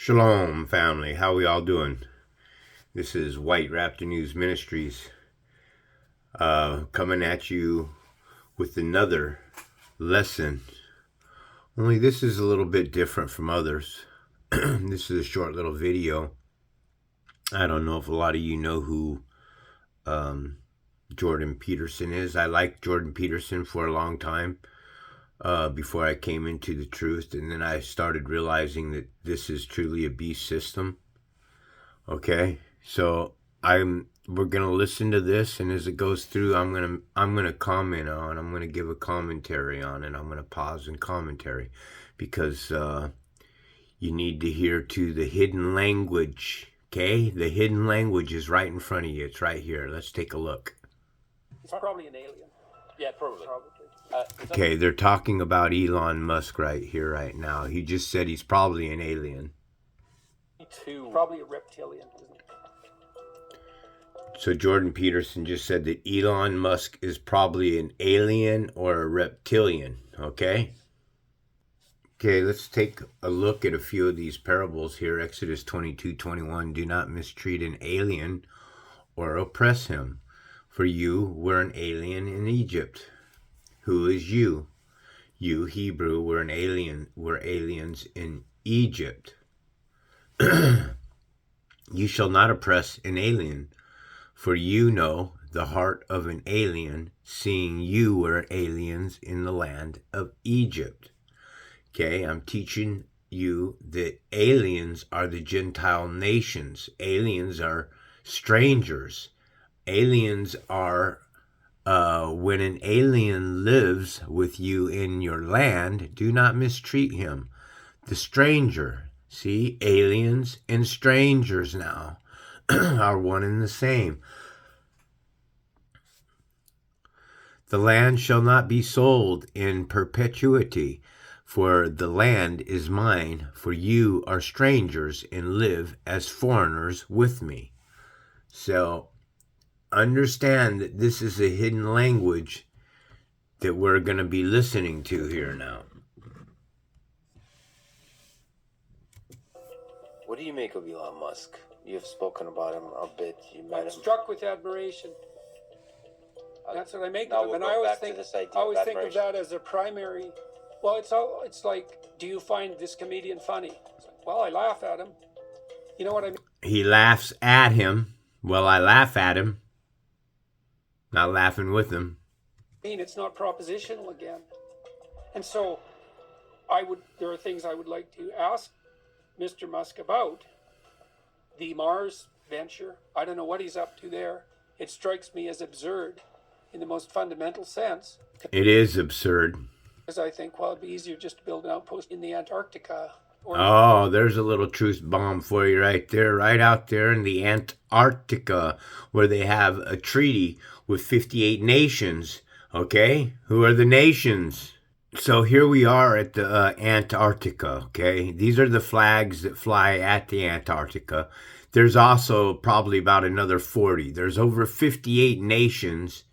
Shalom, family. How we all doing? This is White Raptor News Ministries coming at you with another lesson. Only this is a little bit different from others. This is a short little video. I don't know if a lot of you know who Jordan Peterson is. I liked Jordan Peterson for a long time before I came into the truth, and then I started realizing that this is truly a beast system. Okay, so we're gonna listen to this, and as it goes through, I'm gonna comment on. I'm gonna give a commentary on it. I'm gonna pause and commentary because you need to hear to the hidden language. Okay, the hidden language is right in front of you. It's right here. Let's take a look. He's probably an alien. Yeah, probably. Okay, they're talking about Elon Musk right here, right now. He just said he's probably an alien. Probably a reptilian, isn't it? So Jordan Peterson just said that Elon Musk is probably an alien or a reptilian, okay? Okay, let's take a look at a few of these parables here. Exodus 22:21, do not mistreat an alien or oppress him, for you were an alien in Egypt. Who is you? You, Hebrew, were aliens in Egypt. You shall not oppress an alien, for you know the heart of an alien, seeing you were aliens in the land of Egypt. Okay, I'm teaching you that aliens are the Gentile nations. Aliens are strangers. Aliens are, when an alien lives with you in your land, do not mistreat him. The stranger, see, aliens and strangers now are one and the same. The land shall not be sold in perpetuity, for the land is mine, for you are strangers and live as foreigners with me. So understand that this is a hidden language that we're going to be listening to here now. What do you make of Elon Musk? You've spoken about him a bit. You met I'm him. struck with admiration. That's what I make Now of him. we'll And go I always back to think, this idea I always of think of admiration. that as a primary. Well, it's like, do you find this comedian funny? It's like, well, I laugh at him. You know what I mean? He laughs at him. Well, I laugh at him. Not laughing with him. It's not propositional again. And so there are things I would like to ask Mr. Musk about. The Mars venture, I don't know what he's up to there. It strikes me as absurd in the most fundamental sense. It is absurd. Because I think, well, it'd be easier just to build an outpost in the Antarctica. Oh, there's a little truth bomb for you right there, right out there in the Antarctica, where they have a treaty with 58 nations. Okay? Who are the nations? So here we are at the Antarctica, okay? These are the flags that fly at the Antarctica. There's also probably about another 40. There's over 58 nations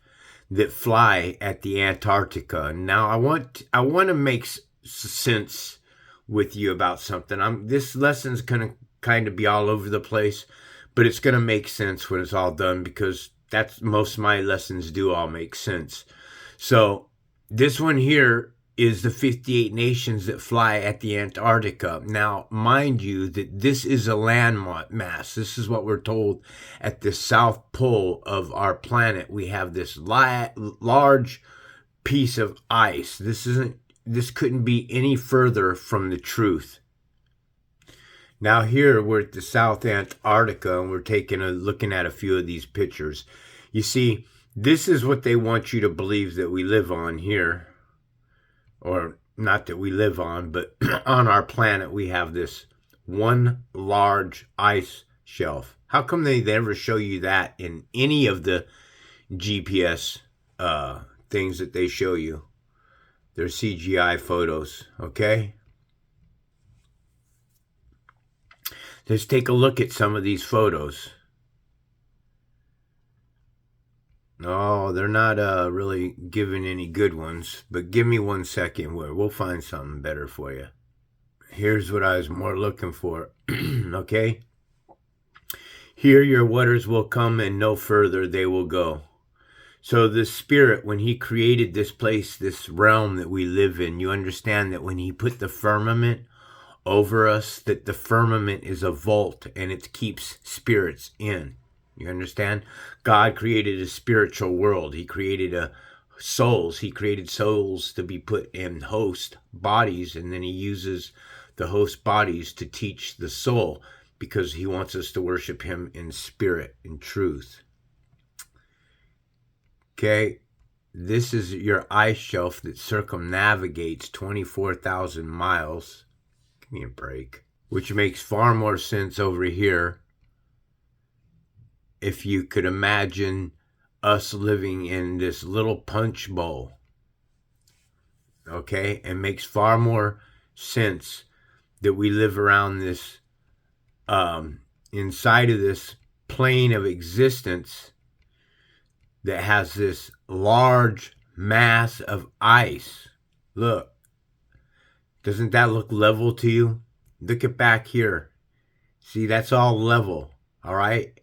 that fly at the Antarctica. Now, I want to make sense with you about something. This lesson's going to kind of be all over the place, but it's going to make sense when it's all done, because that's most of my lessons do all make sense. So this one here is the 58 nations that fly at the Antarctica. Now, mind you that this is a land mass. This is what we're told at the South Pole of our planet. We have this large piece of ice. This couldn't be any further from the truth. Now here we're at the South Antarctica, and we're looking at a few of these pictures. You see, this is what they want you to believe that we live on here. Or not that we live on, but on our planet we have this one large ice shelf. How come they never show you that in any of the GPS things that they show you? They're CGI photos, okay? Let's take a look at some of these photos. No, they're not really giving any good ones, but give me 1 second. We'll find something better for you. here's what I was more looking for. Okay? Here your waters will come, and no further they will go. So the Spirit, when he created this place, this realm that we live in, you understand that when he put the firmament over us, that the firmament is a vault and it keeps spirits in. You understand? God created a spiritual world. He created souls. He created souls to be put in host bodies, and then he uses the host bodies to teach the soul, because he wants us to worship him in spirit, in truth. Okay, this is your ice shelf that circumnavigates 24,000 miles. Give me a break. Which makes far more sense over here if you could imagine us living in this little punch bowl. Okay, it makes far more sense that we live around this, inside of this plane of existence that has this large mass of ice. Look, doesn't that look level to you? Look at back here. See, that's all level, all right?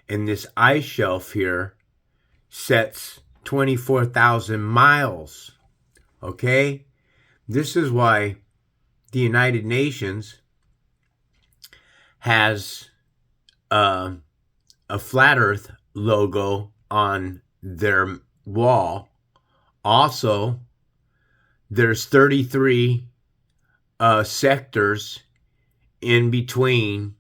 And this ice shelf here sets 24,000 miles, okay? This is why the United Nations has a flat earth logo on their wall. Also, there's 33 sectors in between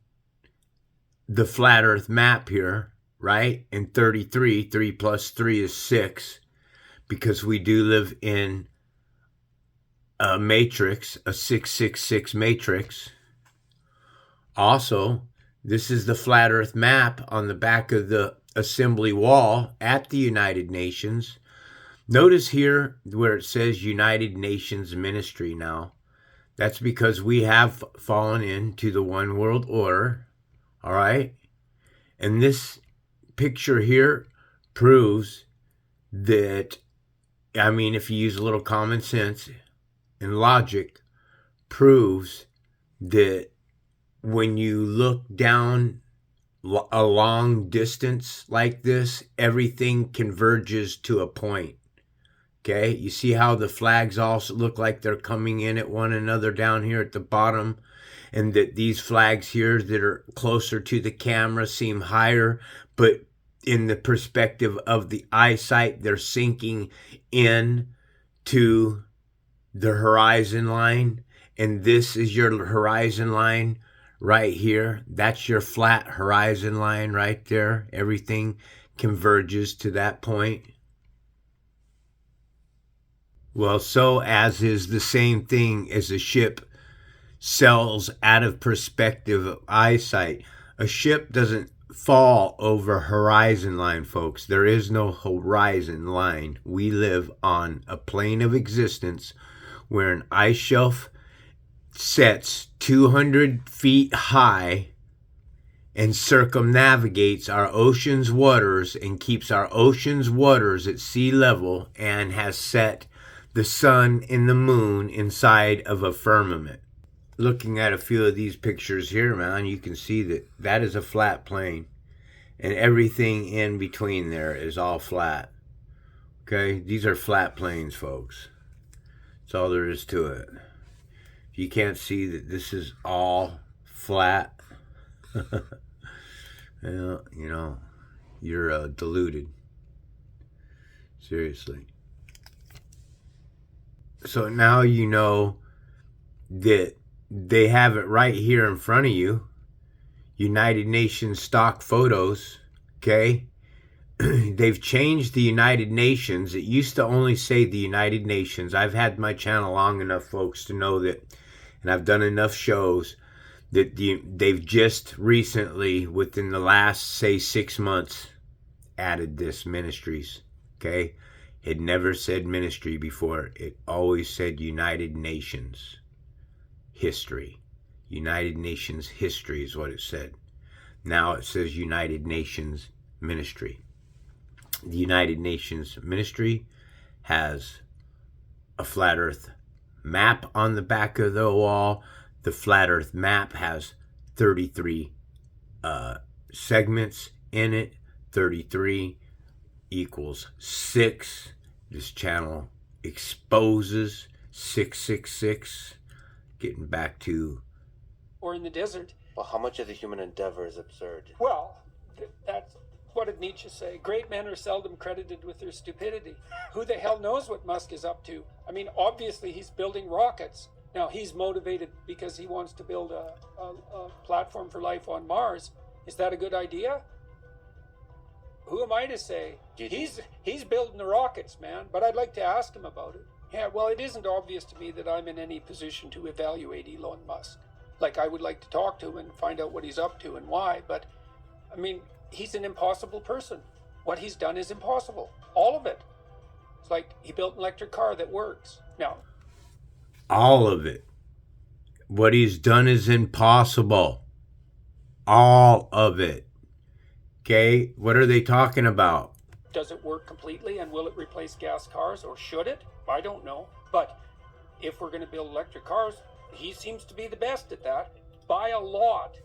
the flat earth map here, right? And 33, 3 plus 3 is 6, because we do live in a matrix, a 666 matrix. Also, this is the flat earth map on the back of the assembly wall at the United Nations. Notice here where it says United Nations Ministry now. That's because we have fallen into the one world order, all right? And this picture here proves that, I mean, if you use a little common sense and logic, proves that when you look down a long distance like this, everything converges to a point. Okay, you see how the flags also look like they're coming in at one another down here at the bottom, and that these flags here that are closer to the camera seem higher, but in the perspective of the eyesight, they're sinking in to the horizon line. And this is your horizon line right here. That's your flat horizon line right there. Everything converges to that point. Well, so as is the same thing as a ship sells out of perspective of eyesight. A ship doesn't fall over horizon line, folks. There is no horizon line. We live on a plane of existence where an ice shelf sets 200 feet high and circumnavigates our ocean's waters and keeps our ocean's waters at sea level, and has set the sun and the moon inside of a firmament. Looking at a few of these pictures here, man, you can see that that is a flat plane, and everything in between there is all flat. Okay, these are flat planes, folks. That's all there is to it. If you can't see that this is all flat, well, you know, you're deluded. Seriously. So now you know that they have it right here in front of you. United Nations stock photos, okay? They've changed the United Nations. It used to only say the United Nations. I've had my channel long enough, folks, to know that, and I've done enough shows, that they've just recently, within the last, say, 6 months, added this ministries, okay? It never said ministry before. It always said United Nations history. United Nations history is what it said. Now it says United Nations ministry. The United Nations ministry has a flat earth map on the back of the wall. The flat Earth map has 33 segments in it. 33 equals 6. This channel exposes 666. Getting back to... Or in the desert. Well, how much of the human endeavor is absurd? Well, that's what did Nietzsche say? Great men are seldom credited with their stupidity. Who the hell knows what Musk is up to? I mean, obviously he's building rockets. Now, he's motivated because he wants to build a platform for life on Mars. Is that a good idea? Who am I to say? He's building the rockets, man, but I'd like to ask him about it. Yeah, well, it isn't obvious to me that I'm in any position to evaluate Elon Musk. Like, I would like to talk to him and find out what he's up to and why, but, I mean, he's an impossible person. What he's done is impossible. All of it. It's like he built an electric car that works. Now, all of it. What he's done is impossible. All of it. Okay? What are they talking about? does it work completely and will it replace gas cars, or should it? I don't know. But if we're going to build electric cars, he seems to be the best at that by a lot.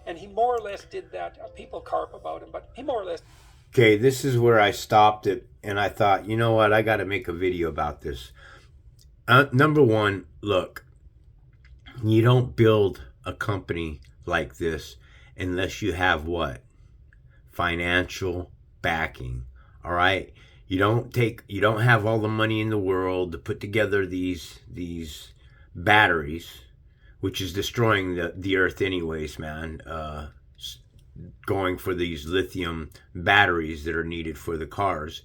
And he more or less did that. People carp about him, but he more or less... Okay, this is where I stopped it, and I thought, you know what, I got to make a video about this. Number one, look, you don't build a company like this unless you have what? Financial backing, all right? You don't have all the money in the world to put together these batteries, which is destroying the earth anyways, man. Going for these lithium batteries that are needed for the cars,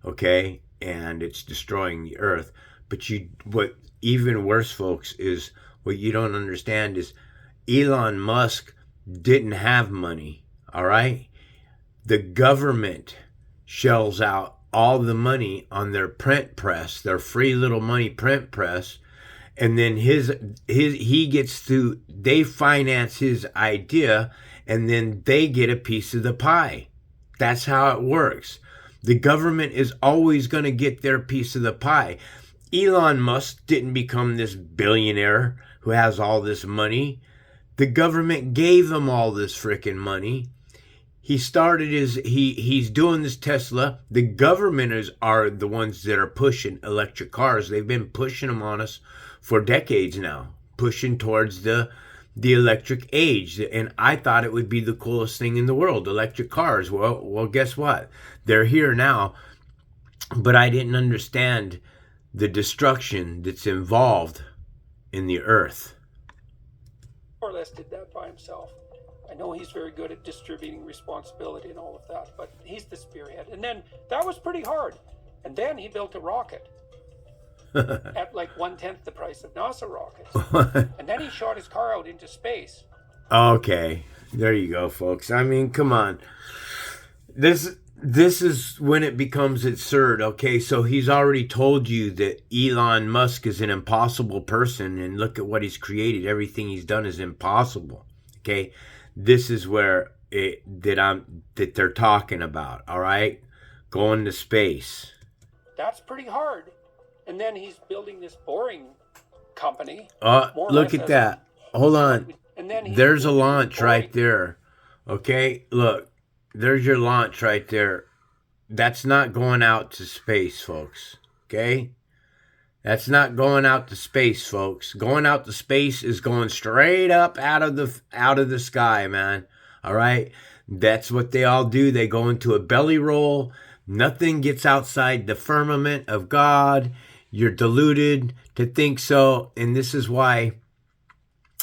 okay? And it's destroying the earth. But what even worse, folks, is what you don't understand is Elon Musk didn't have money, all right? The government shells out all the money on their print press, their free little money print press, and then they finance his idea, and then they get a piece of the pie. That's how it works. The government is always going to get their piece of the pie. Elon Musk didn't become this billionaire who has all this money. The government gave him all this freaking money. He's doing this Tesla. The government are the ones that are pushing electric cars. They've been pushing them on us for decades now, pushing towards the electric age. And I thought it would be the coolest thing in the world, electric cars. Well, guess what? They're here now. But I didn't understand the destruction that's involved in the earth. More or less did that by himself. I know he's very good at distributing responsibility and all of that, but he's the spearhead. And then that was pretty hard. And then he built a rocket at like 1/10 the price of NASA rockets. And then he shot his car out into space. Okay, there you go, folks. I mean, come on. This is when it becomes absurd, okay? So he's already told you that Elon Musk is an impossible person, and look at what he's created. Everything he's done is impossible, okay? This is where that they're talking about, all right? Going to space. That's pretty hard. And then he's building this boring company. Look at that. Hold on. And then there's a launch right there, okay? Look. There's your launch right there. That's not going out to space, folks. Okay? That's not going out to space, folks. Going out to space is going straight up out of the sky, man. All right? That's what they all do. They go into a belly roll. Nothing gets outside the firmament of God. You're deluded to think so. And this is why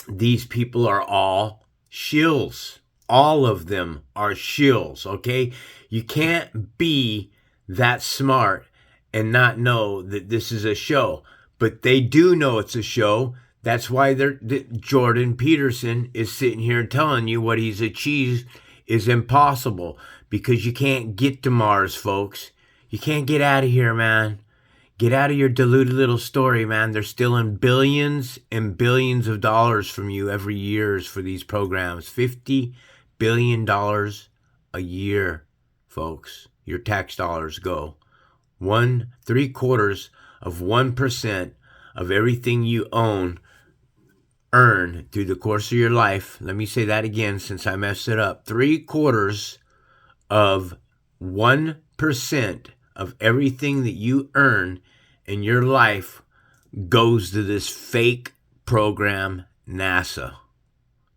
these people are all shills. All of them are shills, okay? You can't be that smart and not know that this is a show. But they do know it's a show. That's why Jordan Peterson is sitting here telling you what he's achieved is impossible. Because you can't get to Mars, folks. You can't get out of here, man. Get out of your deluded little story, man. They're stealing billions and billions of dollars from you every year for these programs. $50 billion a year, folks. Your tax dollars go. 3/4 of 1% of everything you own earn through the course of your life, let me say that again since I messed it up, 3/4 of 1% of everything that you earn in your life goes to this fake program, NASA.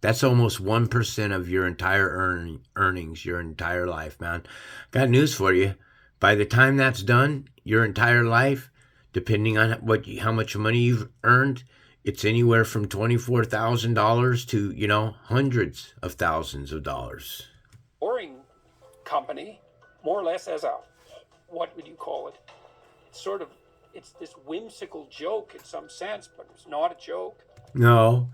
That's almost 1% of your entire earnings, your entire life, man. Got news for you. By the time that's done, your entire life, depending on how much money you've earned, it's anywhere from $24,000 to, hundreds of thousands of dollars. Boring company, more or less as a, what would you call it? It's this whimsical joke in some sense, but it's not a joke. No.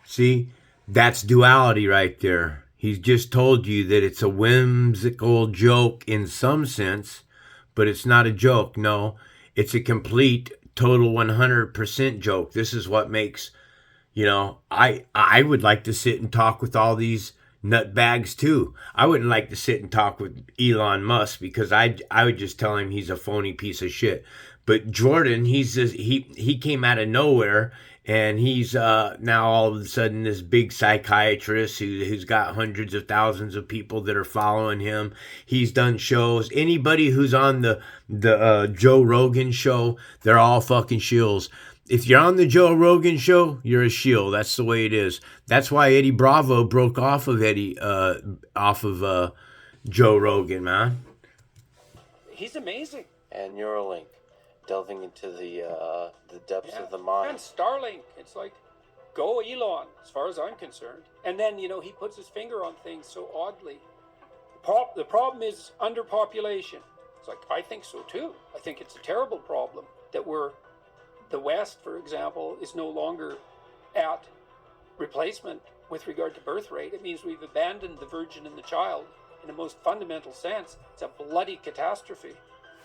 See, that's duality right there. He's just told you that it's a whimsical joke in some sense, but it's not a joke. No, it's a complete, total 100% joke. This is what makes, I would like to sit and talk with all these nutbags too. I wouldn't like to sit and talk with Elon Musk because I would just tell him he's a phony piece of shit. But Jordan, he came out of nowhere, and he's now all of a sudden this big psychiatrist who's got hundreds of thousands of people that are following him. He's done shows. Anybody who's on the Joe Rogan show, they're all fucking shills. If you're on the Joe Rogan show, you're a shill. That's the way it is. That's why Eddie Bravo broke off of Joe Rogan, man. He's amazing. And Neuralink, delving into the depths of the mind. And Starlink, it's like, go Elon, as far as I'm concerned. And then, he puts his finger on things so oddly. The problem is underpopulation. It's like, I think so too. I think it's a terrible problem that the West, for example, is no longer at replacement with regard to birth rate. It means we've abandoned the virgin and the child in the most fundamental sense. It's a bloody catastrophe.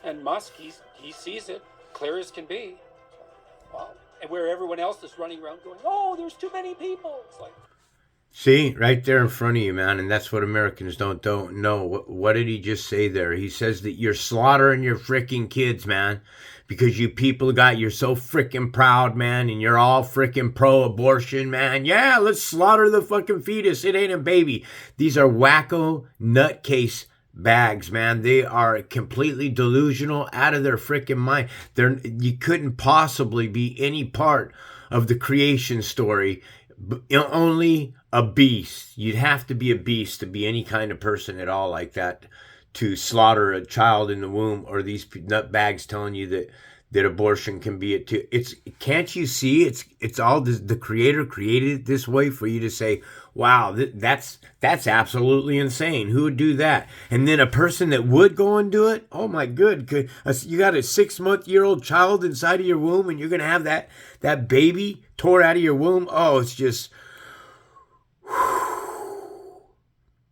And Musk, he sees it clear as can be. Wow. And where everyone else is running around going, oh, there's too many people. It's like, see, right there in front of you, man, and that's what Americans don't know. What did he just say there? He says that you're slaughtering your freaking kids, man, because you people you're so freaking proud, man, and you're all freaking pro-abortion, man. Yeah, let's slaughter the fucking fetus. It ain't a baby. These are wacko nutcase bags, man. They are completely delusional, out of their freaking mind. You couldn't possibly be any part of the creation story. Only a beast. You'd have to be a beast to be any kind of person at all like that, to slaughter a child in the womb, or these nutbags telling you that abortion can be it too. Can't you see? It's all the Creator created it this way for you to say, wow, that's absolutely insane. Who would do that? And then a person that would go and do it, oh my good, you got a 6-month-old child inside of your womb, and you're gonna have that baby tore out of your womb. Oh, it's just,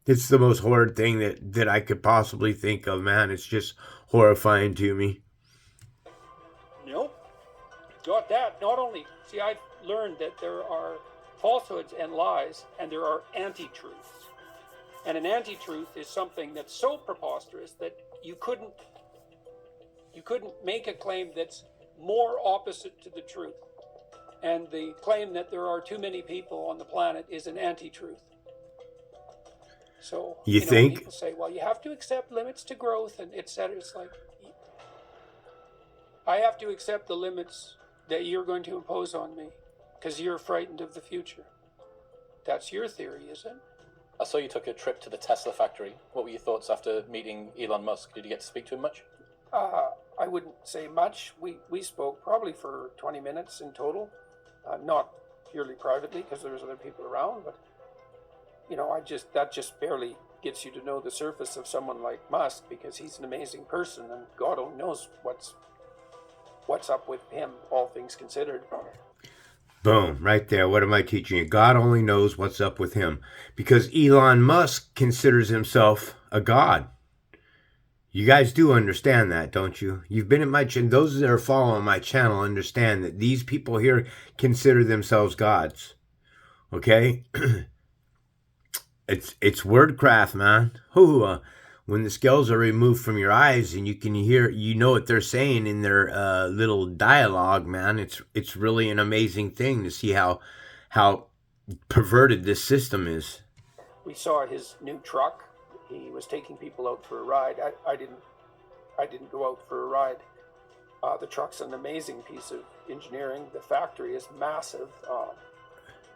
it's the most horrid thing that I could possibly think of, man. It's just horrifying to me. nope. Got that. Not only, see, I've learned that there are falsehoods and lies, and there are anti-truths. And an anti-truth is something that's so preposterous that you couldn't make a claim that's more opposite to the truth. And the claim that there are too many people on the planet is an anti-truth. So you think people say, well, you have to accept limits to growth and etc. It's like, I have to accept the limits that you're going to impose on me because you're frightened of the future. That's your theory, isn't it? I saw you took a trip to the Tesla factory. What were your thoughts after meeting Elon Musk? Did you get to speak to him much? I wouldn't say much. We spoke probably for 20 minutes in total, not purely privately because there was other people around, but that just barely gets you to know the surface of someone like Musk, because he's an amazing person, and God only knows what's up with him, all things considered. Boom, right there. What am I teaching you? God only knows what's up with him, because Elon Musk considers himself a god. You guys do understand that, don't you? You've been at my channel. Those that are following my channel understand that these people here consider themselves gods. Okay? It's wordcraft, man. When the scales are removed from your eyes and you can hear, what they're saying in their little dialogue, man. It's really an amazing thing to see how perverted this system is. We saw his new truck. He was taking people out for a ride. I didn't go out for a ride. The truck's an amazing piece of engineering. The factory is massive.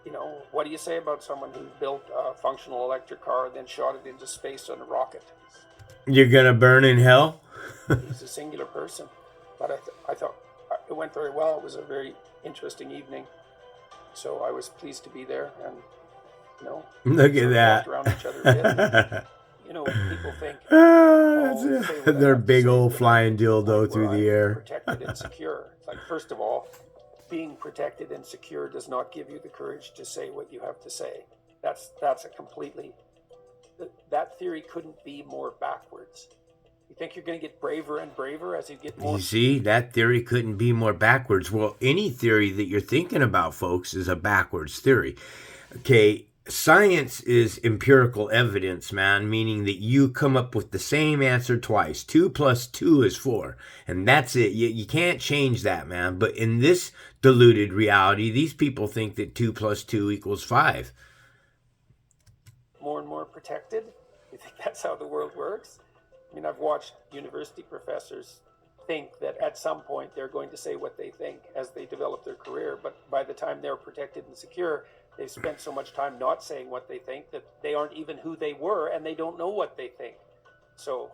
You know, what do you say about someone who built a functional electric car and then shot it into space on a rocket? You're gonna burn in hell? He's a singular person. But I thought it went very well. It was a very interesting evening. So I was pleased to be there, and you know, Look at sort of that. walked around each other a bit. You know, people think Their big old flying dildo through the air. Protected and secure. It's like, first of all, being protected and secure does not give you the courage to say what you have to say. That's a completely, that theory couldn't be more backwards. You think you're going to get braver and braver as you get more? You see, that theory couldn't be more backwards. Well, any theory that you're thinking about, folks, is a backwards theory. Okay, science is empirical evidence, man, meaning that you come up with the same answer twice. 2 + 2 is 4, and that's it. You can't change that, man. But in this diluted reality, these people think that 2 + 2 = 5. More and more protected? You think that's how the world works? I mean, I've watched university professors think that at some point they're going to say what they think as they develop their career, but by the time they're protected and secure, they've spent so much time not saying what they think that they aren't even who they were, and they don't know what they think. So,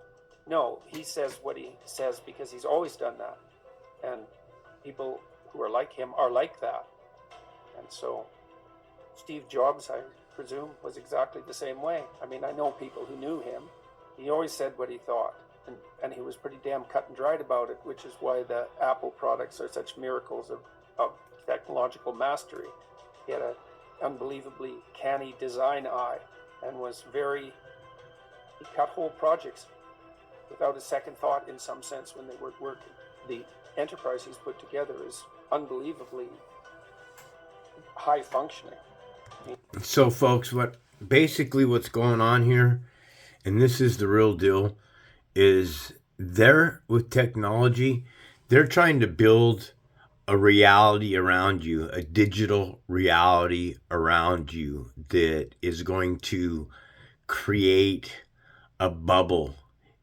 no, he says what he says because he's always done that. And people who are like him are like that. And so, Steve Jobs, I presume, was exactly the same way. I mean, I know people who knew him. He always said what he thought. And he was pretty damn cut and dried about it, which is why the Apple products are such miracles of technological mastery. He had an unbelievably canny design eye and was he cut whole projects without a second thought in some sense when they were working. The enterprise he's put together is unbelievably high functioning. So, folks, what's going on here, and this is the real deal, is with technology, they're trying to build a reality around you, a digital reality around you that is going to create a bubble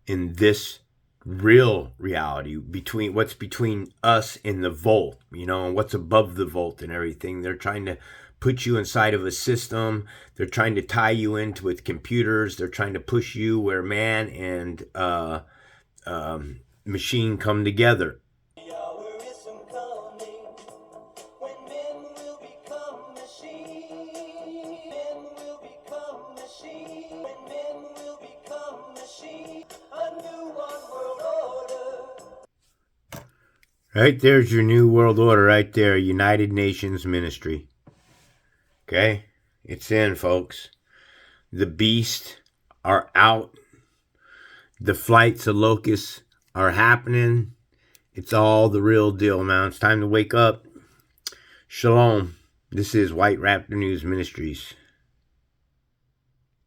in this real reality between what's between us and the vault, you know, and what's above the vault and everything. They're trying to put you inside of a system. They're trying to tie you into with computers. They're trying to push you where man and machine come together. Right there's your new world order right there, United Nations Ministry. Okay? It's in, folks. The beasts are out. The flights of locusts are happening. It's all the real deal, man. It's time to wake up. Shalom. This is White Raptor News Ministries.